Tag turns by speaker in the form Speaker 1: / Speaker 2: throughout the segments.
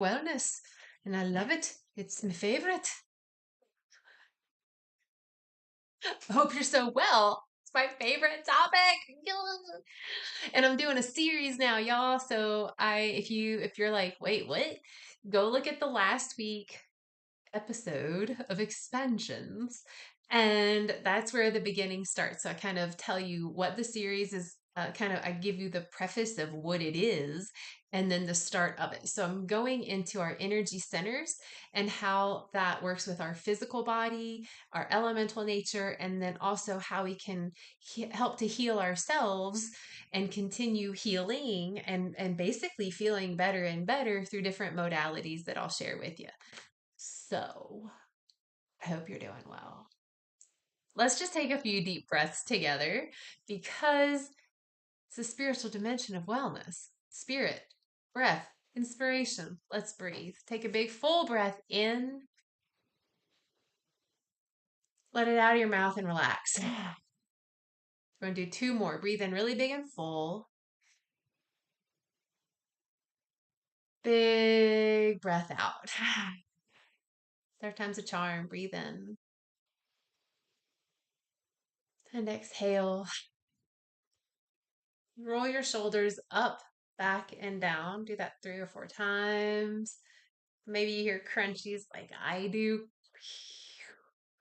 Speaker 1: wellness, and I love it. It's my favorite. I hope you're so well. It's my favorite topic. And I'm doing a series now, y'all. So if you're like, wait, what? Go look at the last week episode of expansions. And that's where the beginning starts. So I kind of tell you what the series is, I give you the preface of what it is and then the start of it. So I'm going into our energy centers and how that works with our physical body, our elemental nature, and then also how we can help to heal ourselves and continue healing and basically feeling better and better through different modalities that I'll share with you. So, I hope you're doing well. Let's just take a few deep breaths together because it's the spiritual dimension of wellness. Spirit, breath, inspiration. Let's breathe. Take a big full breath in, let it out of your mouth and relax. We're going to do two more. Breathe in really big and full. Big breath out. Third time's a charm. Breathe in and exhale. Roll your shoulders up, back, and down. Do that 3 or 4 times. Maybe you hear crunchies like I do.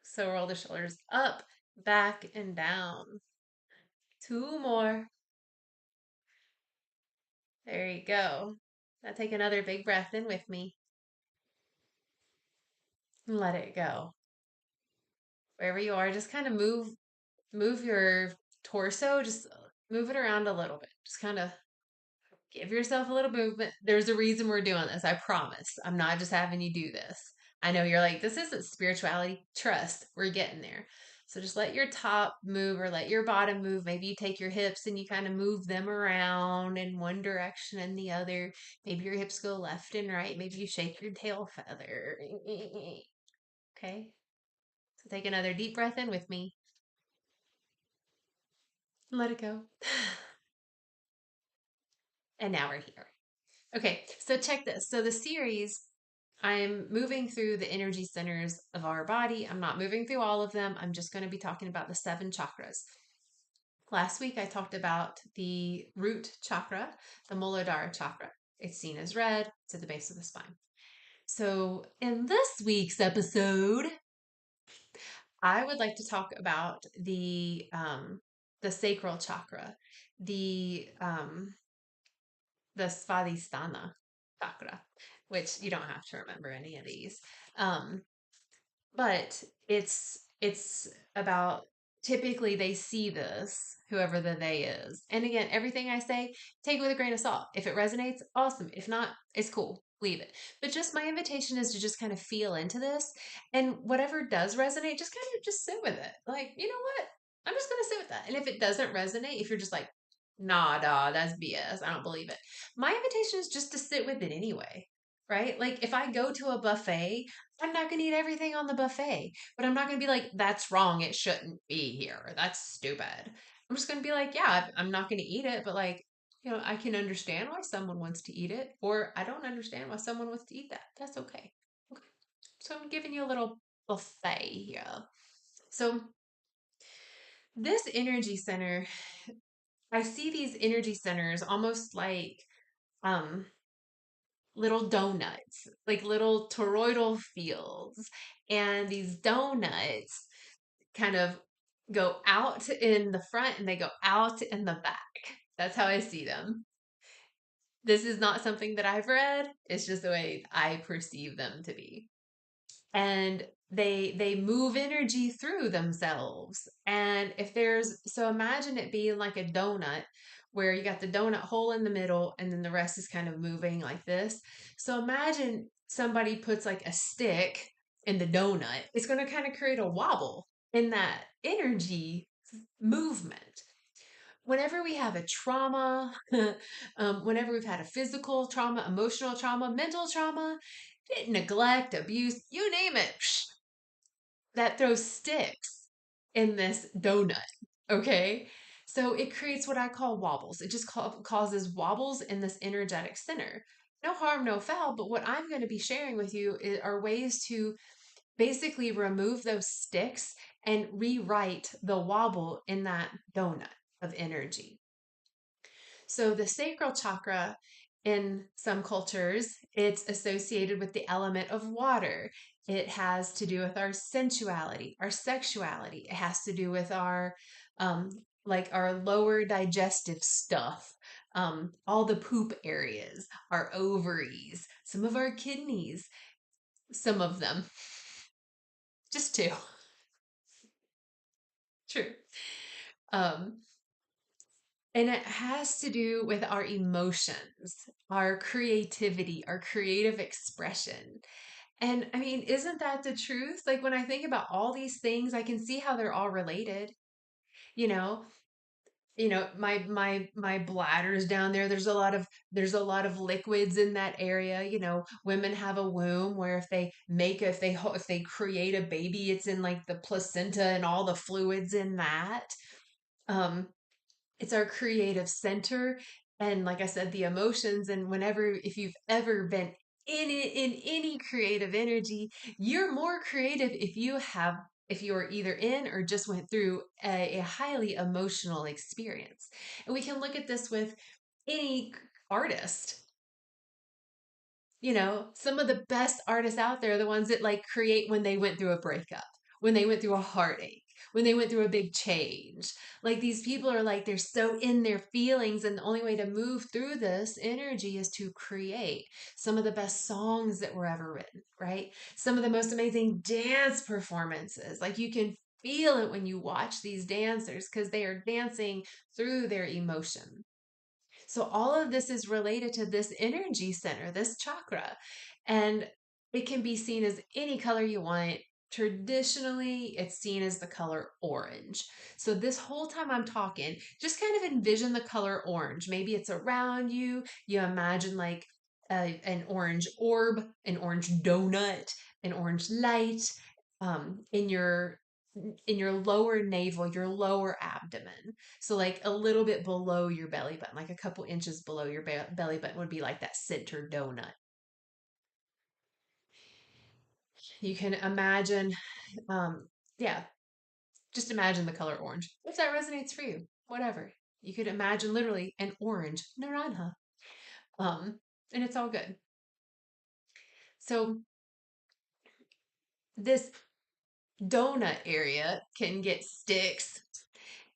Speaker 1: So roll the shoulders up, back, and down. Two more. There you go. Now take another big breath in with me and let it go. Wherever you are, just kind of move your torso, just move it around a little bit. Just kind of give yourself a little movement. There's a reason we're doing this. I promise. I'm not just having you do this. I know you're like, this isn't spirituality. Trust, we're getting there. So just let your top move or let your bottom move. Maybe you take your hips and you kind of move them around in one direction and the other. Maybe your hips go left and right. Maybe you shake your tail feather. Okay. So take another deep breath in with me and let it go. And now we're here. Okay, so check this. So the series, I'm moving through the energy centers of our body. I'm not moving through all of them. I'm just going to be talking about the 7 chakras. Last week, I talked about the root chakra, the Muladhara chakra. It's seen as red, it's at the base of the spine. So, in this week's episode, I would like to talk about the sacral chakra, the the Svadhisthana chakra, which you don't have to remember any of these. Um, but it's about typically they see this, whoever the they is. And again, everything I say, take it with a grain of salt. If it resonates, awesome. If not, it's cool. Leave it. But just my invitation is to just kind of feel into this. And whatever does resonate, just kind of just sit with it. Like, you know what? I'm just gonna sit with that. And if it doesn't resonate, if you're just like, nah, that's BS, I don't believe it. My invitation is just to sit with it anyway. Right? Like if I go to a buffet, I'm not going to eat everything on the buffet, but I'm not going to be like, that's wrong. It shouldn't be here. That's stupid. I'm just going to be like, yeah, I'm not going to eat it, but like, I can understand why someone wants to eat it, or I don't understand why someone wants to eat that. That's okay. Okay. So I'm giving you a little buffet here. So this energy center, I see these energy centers almost like um little donuts, like little toroidal fields. And these donuts kind of go out in the front and they go out in the back. That's how I see them. This is not something that I've read. It's just the way I perceive them to be. And they move energy through themselves. And if there's so imagine it being like a donut where you got the donut hole in the middle and then the rest is kind of moving like this. So imagine somebody puts like a stick in the donut. It's going to kind of create a wobble in that energy movement. Whenever we have a trauma, whenever we've had a physical trauma, emotional trauma, mental trauma, neglect, abuse, you name it, that throws sticks in this donut. Okay. So it creates what I call wobbles. It just causes wobbles in this energetic center. no harm, no foul. But what I'm going to be sharing with you are ways to basically remove those sticks and rewrite the wobble in that donut of energy. So the sacral chakra in some cultures, it's associated with the element of water. It has to do with our sensuality, our sexuality. It has to do with our um, like our lower digestive stuff, all the poop areas, our ovaries, some of our kidneys, some of them, just two. True. Um, and it has to do with our emotions, our creativity, our creative expression. And I mean, isn't that the truth? Like when I think about all these things, I can see how they're all related. You know, my bladder's down there. There's a lot of liquids in that area. Women have a womb where if they create a baby, it's in like the placenta and all the fluids in that. Um, it's our creative center, and like I said, the emotions. And if you've ever been in any creative energy, you're more creative if you are either in or just went through a highly emotional experience. And we can look at this with any artist. Some of the best artists out there are the ones that like create when they went through a breakup, when they went through a heartache, when they went through a big change. Like these people are like, they're so in their feelings, and the only way to move through this energy is to create some of the best songs that were ever written, right? Some of the most amazing dance performances. Like you can feel it when you watch these dancers because they are dancing through their emotion. So all of this is related to this energy center, this chakra. And it can be seen as any color you want. Traditionally, it's seen as the color orange. So this whole time I'm talking, just kind of envision the color orange. Maybe it's around you. You imagine like an orange orb, an orange donut, an orange light in your lower navel, your lower abdomen. So like a little bit below your belly button, like a couple inches below your belly button would be like that center donut. You can imagine, um, yeah, just imagine the color orange. If that resonates for you, whatever. You could imagine literally an orange naranja. And it's all good. So this donut area can get sticks.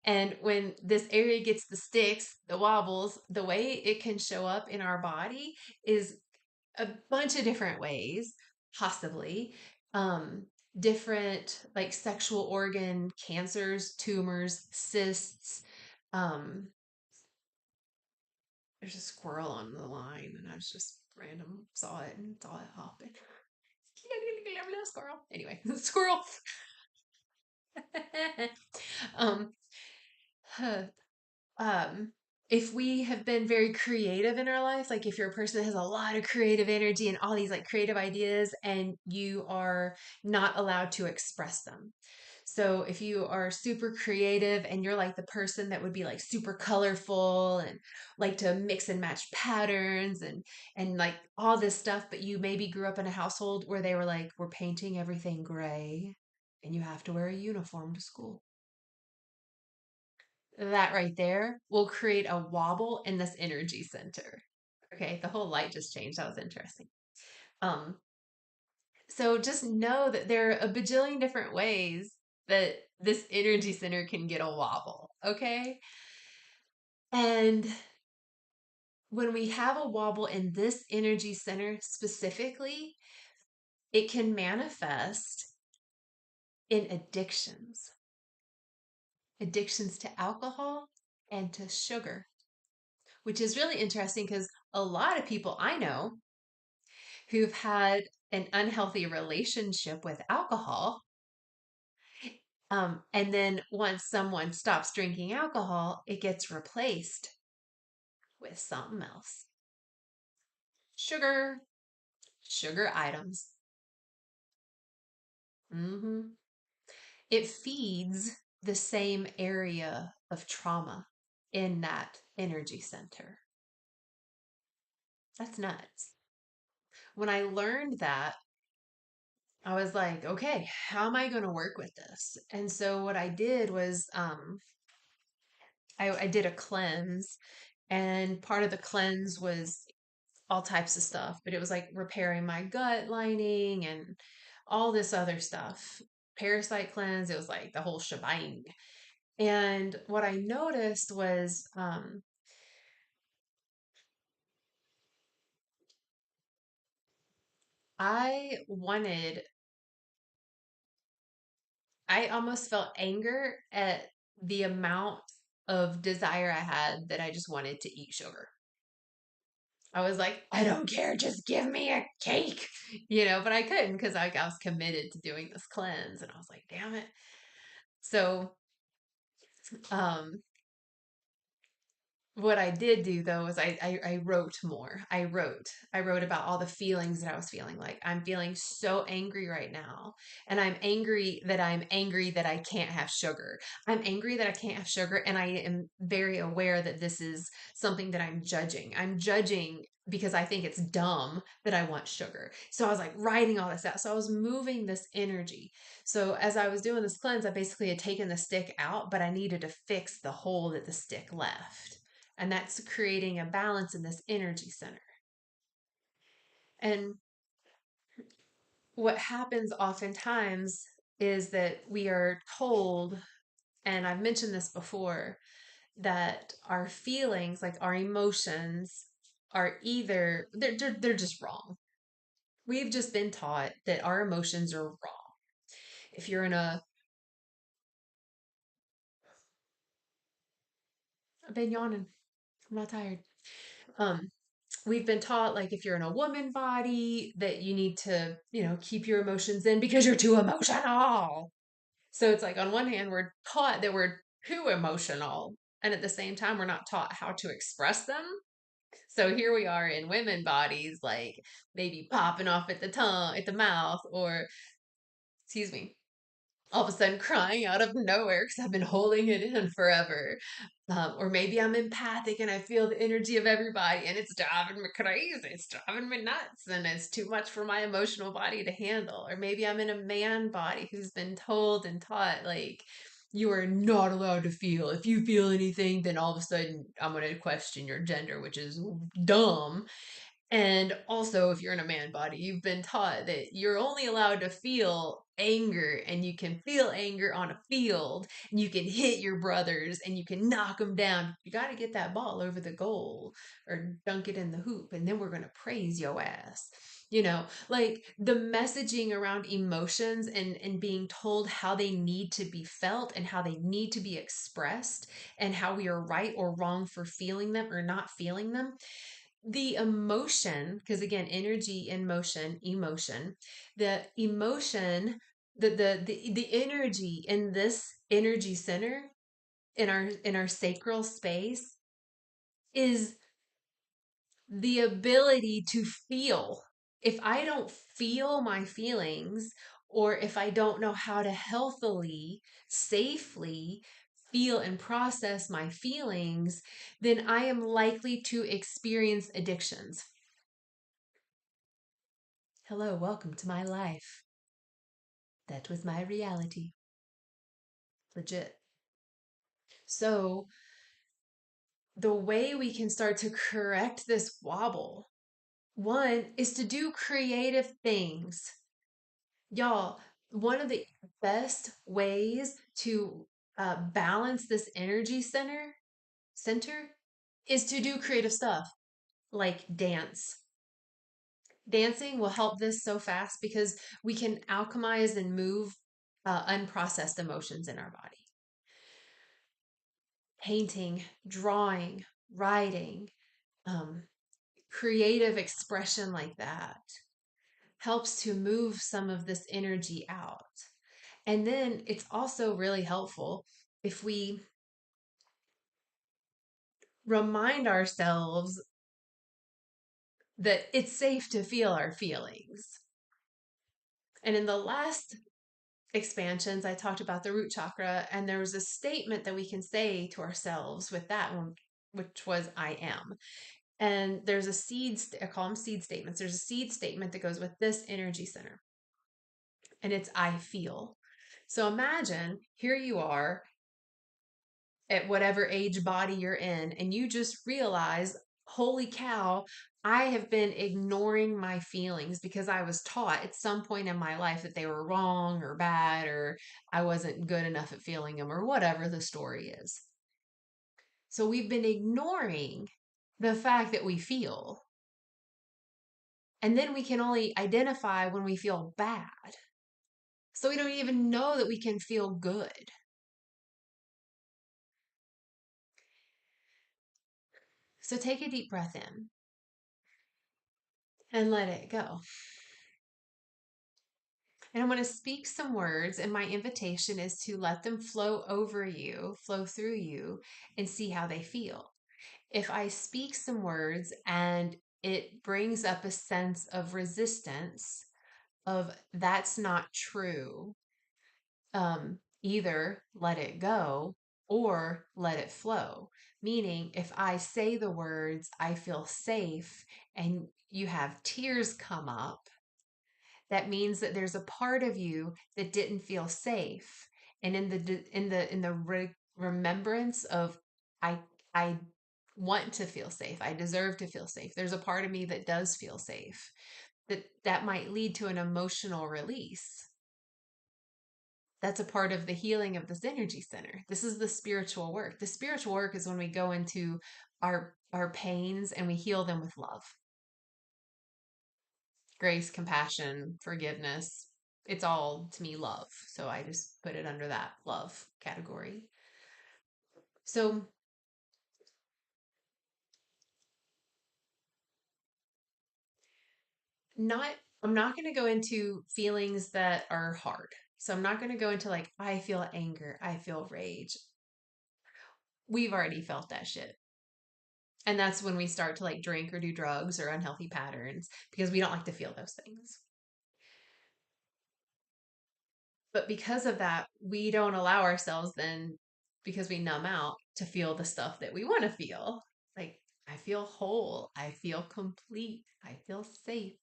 Speaker 1: And when this area gets the sticks, the wobbles, the way it can show up in our body is a bunch of different ways, possibly. Um, Different like sexual organ cancers, tumors, cysts. Um, there's a squirrel on the line, and I was just random saw it hopping. Squirrel. Anyway, squirrel. um, huh, um, if we have been very creative in our life, like if you're a person that has a lot of creative energy and all these like creative ideas and you are not allowed to express them. So if you are super creative and you're like the person that would be like super colorful and like to mix and match patterns and like all this stuff, but you maybe grew up in a household where they were like, we're painting everything gray and you have to wear a uniform to school. That right there will create a wobble in this energy center. Okay, the whole light just changed. That was interesting. Um, so just know that there are a bajillion different ways that this energy center can get a wobble. Okay. And when we have a wobble in this energy center specifically, it can manifest in addictions to alcohol and to sugar, which is really interesting because a lot of people I know who've had an unhealthy relationship with alcohol. And then once someone stops drinking alcohol, it gets replaced with something else. Sugar, sugar items. hmm It feeds the same area of trauma in that energy center. That's nuts. When I learned that, I was like, okay, how am I going to work with this? And so what I did was I did a cleanse, and part of the cleanse was all types of stuff, but it was like repairing my gut lining and all this other stuff. Parasite cleanse, it was like the whole shebang. And what I noticed was I wanted, I almost felt anger at the amount of desire I had that I just wanted to eat sugar. I was like, I don't care, just give me a cake, but I couldn't because I was committed to doing this cleanse. And I was like, damn it. So, um, what I did do though is I wrote more. I wrote about all the feelings that I was feeling. Like I'm feeling so angry right now, and I'm angry that I can't have sugar. I'm angry that I can't have sugar, and I am very aware that this is something that I'm judging. I'm judging because I think it's dumb that I want sugar. So I was like writing all this out. So I was moving this energy. So as I was doing this cleanse, I basically had taken the stick out, but I needed to fix the hole that the stick left. And that's creating a balance in this energy center. And what happens oftentimes is that we are told, and I've mentioned this before, that our feelings, like our emotions, are either they're just wrong. We've just been taught that our emotions are wrong. If you're in a I've been yawning. I'm not tired. Um, we've been taught like if you're in a woman body that you need to, keep your emotions in because you're too emotional. So it's like on one hand we're taught that we're too emotional, and at the same time we're not taught how to express them. So here we are in women bodies like maybe popping off at the tongue, at the mouth, or excuse me, all of a sudden crying out of nowhere because I've been holding it in forever. Or maybe I'm empathic and I feel the energy of everybody and it's driving me crazy. It's driving me nuts and it's too much for my emotional body to handle. Or maybe I'm in a man body who's been told and taught, like, you are not allowed to feel. If you feel anything, then all of a sudden I'm going to question your gender, which is dumb. And also, if you're in a man body, you've been taught that you're only allowed to feel anger, and you can feel anger on a field, and you can hit your brothers, and you can knock them down. You got to get that ball over the goal or dunk it in the hoop, and then we're going to praise your ass. Like the messaging around emotions and being told how they need to be felt and how they need to be expressed and how we are right or wrong for feeling them or not feeling them. The emotion, because again, energy in motion, emotion, the emotion, the energy in this energy center in our sacral space is the ability to feel. If I don't feel my feelings, or if I don't know how to healthily, safely feel and process my feelings, then I am likely to experience addictions. Hello, welcome to my life. That was my reality. Legit. So, the way we can start to correct this wobble, one is to do creative things. Y'all, one of the best ways to balance this energy center is to do creative stuff like dance. Dancing will help this so fast because we can alchemize and move unprocessed emotions in our body. Painting, drawing, writing, um, creative expression like that helps to move some of this energy out. And then it's also really helpful if we remind ourselves that it's safe to feel our feelings. And in the last expansions, I talked about the root chakra, and there was a statement that we can say to ourselves with that one, which was, I am. And there's a I call them seed statements. There's a seed statement that goes with this energy center, and it's I feel. So imagine here you are at whatever age body you're in, and you just realize, holy cow, I have been ignoring my feelings because I was taught at some point in my life that they were wrong or bad, or I wasn't good enough at feeling them, or whatever the story is. So we've been ignoring the fact that we feel. And then we can only identify when we feel bad. So we don't even know that we can feel good. So take a deep breath in and let it go. And I'm going to speak some words, and my invitation is to let them flow over you, flow through you, and see how they feel. If I speak some words and it brings up a sense of resistance, of that's not true, either let it go or let it flow. Meaning, if I say the words, I feel safe, and you have tears come up, that means that there's a part of you that didn't feel safe. And in the remembrance of I I want to feel safe. I deserve to feel safe. There's a part of me that does feel safe. That might lead to an emotional release. That's a part of the healing of this energy center. This is the spiritual work. The spiritual work is when we go into our pains and we heal them with love, grace, compassion, forgiveness. It's all to me love. So I just put it under that love category. So not I'm not going to go into feelings that are hard. So I'm not going to go into like I feel anger, I feel rage. We've already felt that shit. And that's when we start to like drink or do drugs or unhealthy patterns because we don't like to feel those things. But because of that, we don't allow ourselves then, because we numb out, to feel the stuff that we want to feel. Like, I feel whole. I feel complete. I feel safe.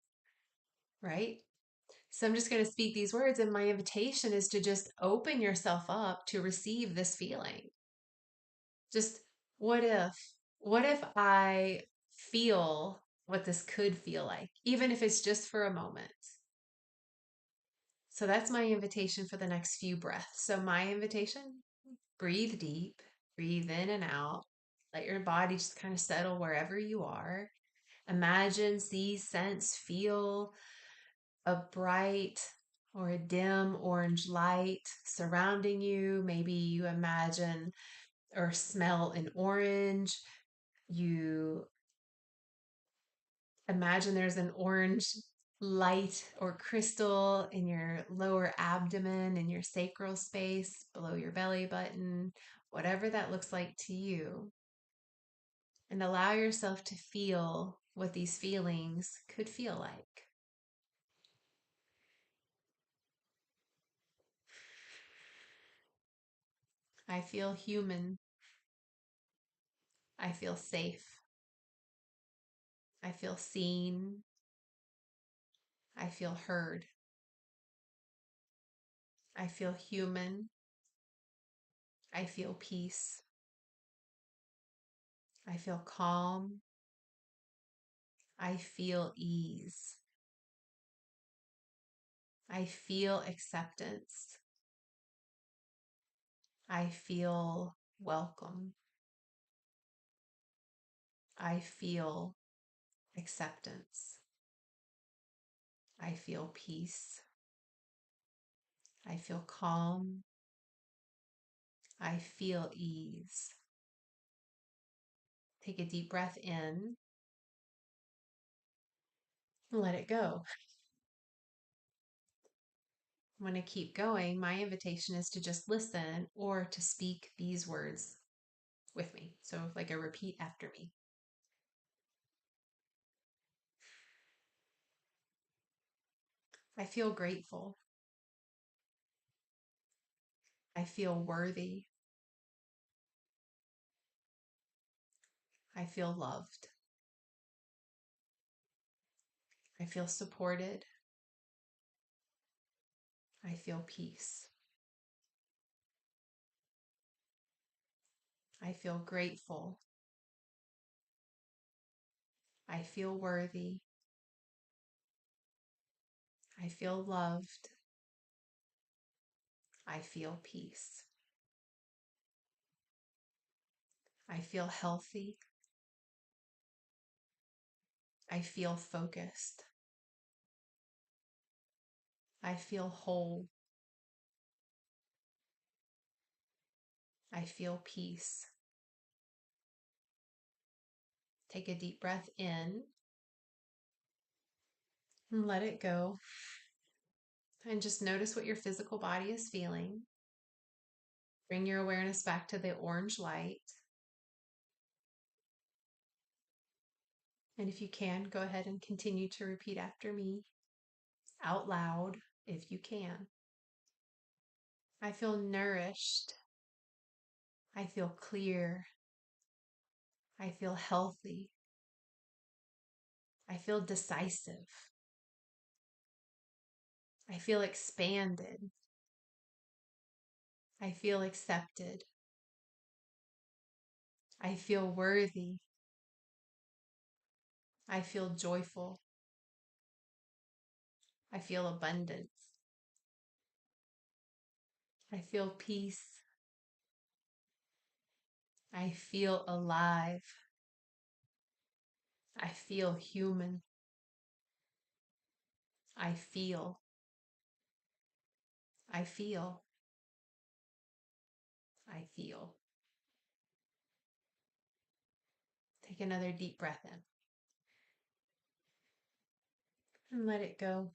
Speaker 1: Right. So I'm just going to speak these words. And my invitation is to just open yourself up to receive this feeling. Just what if, what if I feel what this could feel like, even if it's just for a moment? So that's my invitation for the next few breaths. So, my invitation, breathe deep, breathe in and out. Let your body just kind of settle wherever you are. Imagine, see, sense, feel a bright or a dim orange light surrounding you. Maybe you imagine or smell an orange. You imagine there's an orange light or crystal in your lower abdomen, in your sacral space, below your belly button, whatever that looks like to you. And allow yourself to feel what these feelings could feel like. I feel human. I feel safe. I feel seen. I feel heard. I feel human. I feel peace. I feel calm. I feel ease. I feel acceptance. I feel welcome. I feel acceptance. I feel peace. I feel calm. I feel ease. Take a deep breath in and let it go. I'm going to keep going. My invitation is to just listen or to speak these words with me. So, like a repeat after me. I feel grateful. I feel worthy. I feel loved. I feel supported. I feel peace. I feel grateful. I feel worthy. I feel loved. I feel peace. I feel healthy. I feel focused. I feel whole. I feel peace. Take a deep breath in and let it go. And just notice what your physical body is feeling. Bring your awareness back to the orange light. And if you can, go ahead and continue to repeat after me out loud if you can. I feel nourished. I feel clear. I feel healthy. I feel decisive. I feel expanded. I feel accepted. I feel worthy. I feel joyful. I feel abundance. I feel peace. I feel alive. I feel human. I feel. I feel. I feel. Take another deep breath in and let it go.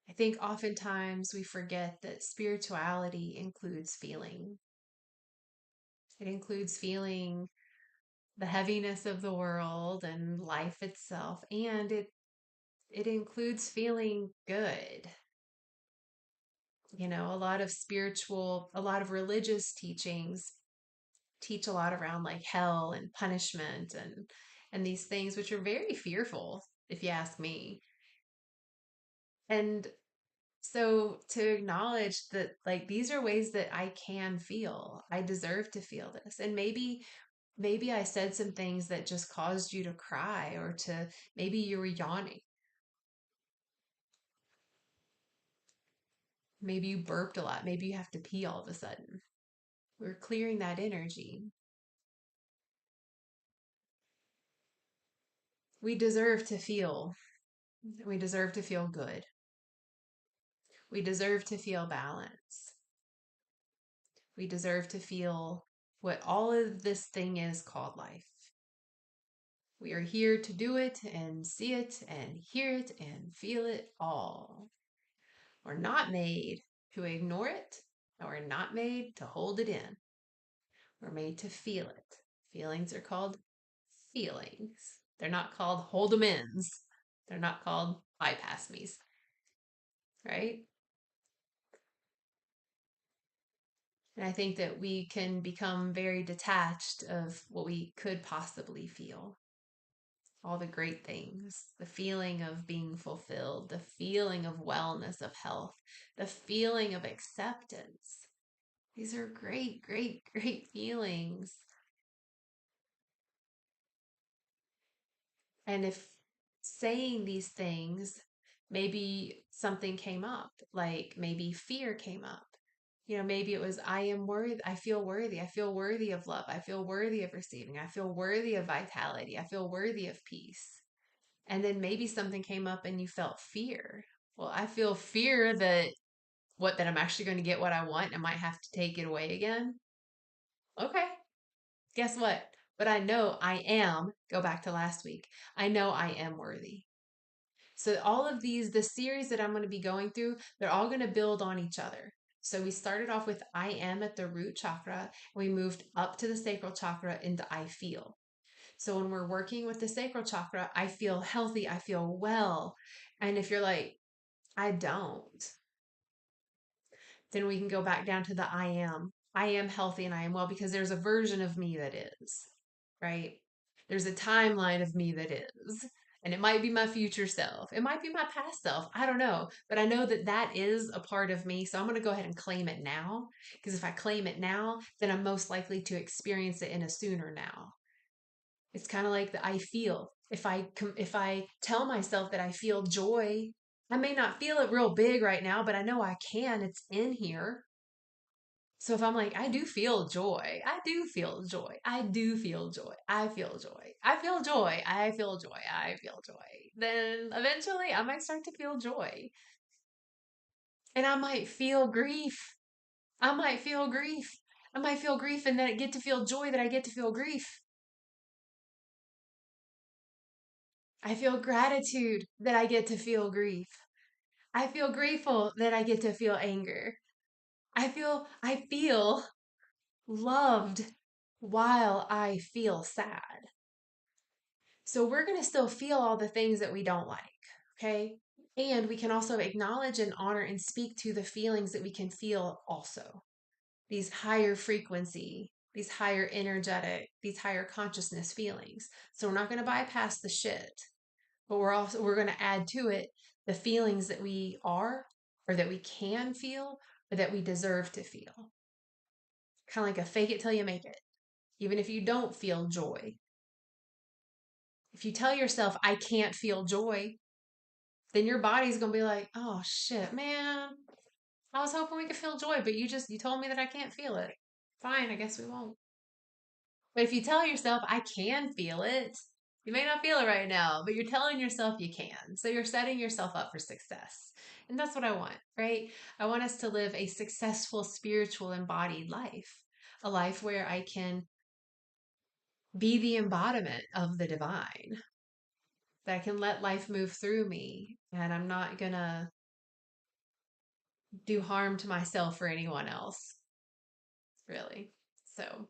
Speaker 1: I think oftentimes we forget that spirituality includes feeling. It includes feeling the heaviness of the world and life itself, and it includes feeling good. You know, a lot of religious teachings teach a lot around like hell and punishment and these things which are very fearful if you ask me. And so to acknowledge that like these are ways that I can feel. I deserve to feel this. And maybe I said some things that just caused you to cry or to maybe you were yawning. Maybe you burped a lot. Maybe you have to pee all of a sudden. We're clearing that energy. We deserve to feel. We deserve to feel good. We deserve to feel balance. We deserve to feel what all of this thing is called life. We are here to do it and see it and hear it and feel it all. We're not made to ignore it, and we're not made to hold it in. We're made to feel it. Feelings are called feelings. They're not called hold 'em ins. They're not called bypass me's, right? And I think that we can become very detached of what we could possibly feel. All the great things, the feeling of being fulfilled, the feeling of wellness, of health, the feeling of acceptance. These are great, great, great feelings. And if saying these things, maybe something came up, like maybe fear came up. You know, maybe it was, I am worthy, I feel worthy, I feel worthy of love, I feel worthy of receiving, I feel worthy of vitality, I feel worthy of peace. And then maybe something came up and you felt fear. Well, I feel fear that that I'm actually going to get what I want and might have to take it away again. Okay, guess what? But I know I am, go back to last week, I know I am worthy. So all of these, the series that I'm going to be going through, they're all going to build on each other. So we started off with I am at the root chakra, and we moved up to the sacral chakra into I feel. So when we're working with the sacral chakra, I feel healthy, I feel well. And if you're like, I don't, then we can go back down to the I am. I am healthy and I am well because there's a version of me that is, right? There's a timeline of me that is. And it might be my future self. It might be my past self. I don't know. But I know that that is a part of me. So I'm going to go ahead and claim it now. Because if I claim it now, then I'm most likely to experience it in a sooner now. It's kind of like the I feel. If I tell myself that I feel joy, I may not feel it real big right now, but I know I can. It's in here. So if I'm like, I do feel joy, I do feel joy, I do feel joy, I feel joy, I feel joy, I feel joy, I feel joy, then eventually I might start to feel joy. And I might feel grief. I might feel grief. I might feel grief and then I get to feel joy that I get to feel grief. I feel gratitude that I get to feel grief. I feel grateful that I get to feel anger. I feel loved while I feel sad. So we're going to still feel all the things that we don't like, okay? And we can also acknowledge and honor and speak to the feelings that we can feel also. These higher frequency, these higher energetic, these higher consciousness feelings. So we're not going to bypass the shit, but we're going to add to it the feelings that we are or that we can feel or that we deserve to feel. Kind of like a fake it till you make it. Even if you don't feel joy, if you tell yourself, I can't feel joy, then your body's going to be like, oh shit, man. I was hoping we could feel joy, but you told me that I can't feel it. Fine, I guess we won't. But if you tell yourself, I can feel it, you may not feel it right now, but you're telling yourself you can. So you're setting yourself up for success. And that's what I want, right? I want us to live a successful, spiritual, embodied life, a life where I can be the embodiment of the divine, that I can let life move through me, and I'm not gonna do harm to myself or anyone else, really. So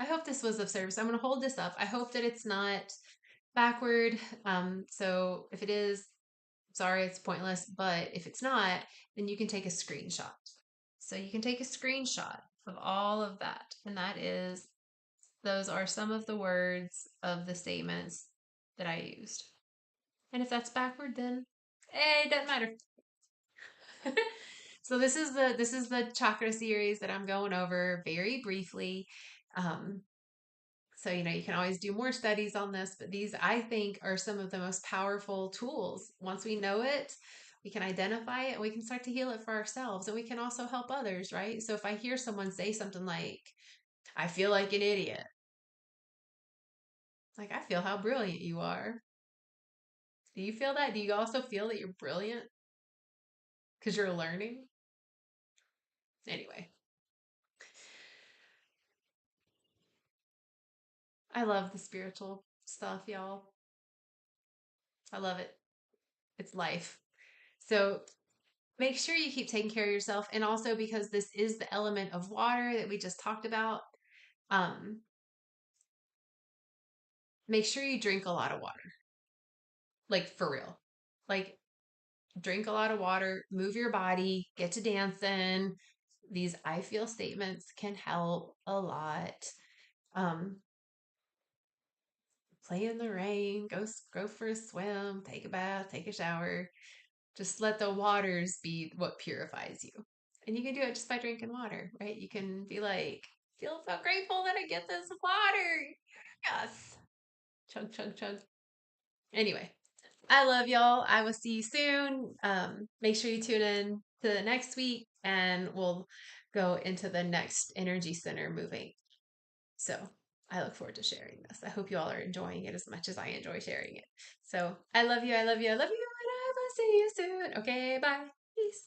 Speaker 1: I hope this was of service. I'm going to hold this up. I hope that it's not backward. So if it is, sorry, it's pointless. But if it's not, then you can take a screenshot. So you can take a screenshot of all of that. And those are some of the words of the statements that I used. And if that's backward, then it doesn't matter. So this is the chakra series that I'm going over very briefly. Um, so you can always do more studies on this, but these I think are some of the most powerful tools. Once we know it, we can identify it and we can start to heal it for ourselves, and we can also help others, right? So if I hear someone say something like, I feel like an idiot, like I feel how brilliant you are. Do you feel that? Do you also feel that you're brilliant because you're learning? Anyway, I love the spiritual stuff, y'all. I love it. It's life. So make sure you keep taking care of yourself. And also because this is the element of water that we just talked about, um, make sure you drink a lot of water. Like for real. Like drink a lot of water, move your body, get to dancing. These I feel statements can help a lot. Um, play in the rain, go for a swim, take a bath, take a shower. Just let the waters be what purifies you. And you can do it just by drinking water, right? You can be like, feel so grateful that I get this water. Yes. Chug, chug, chug. Anyway, I love y'all. I will see you soon. Make sure you tune in to the next week and we'll go into the next energy center moving. So I look forward to sharing this. I hope you all are enjoying it as much as I enjoy sharing it. So I love you. I love you. I love you. And I will see you soon. Okay. Bye. Peace.